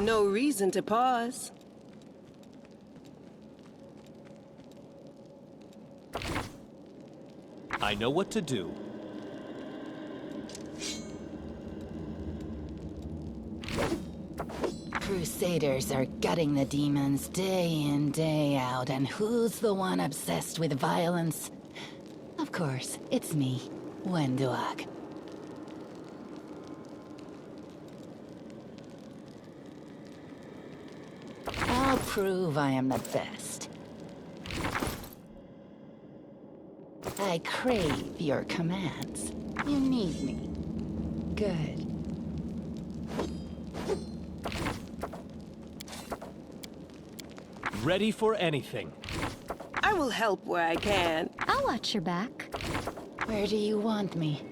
No reason to pause. I know what to do. Crusaders are gutting the demons day in, day out, and who's the one obsessed with violence? Of course, it's me, Wenduak. I'll prove I am the best. I crave your commands. You need me. Good. Ready for anything. I will help where I can. I'll watch your back. Where do you want me?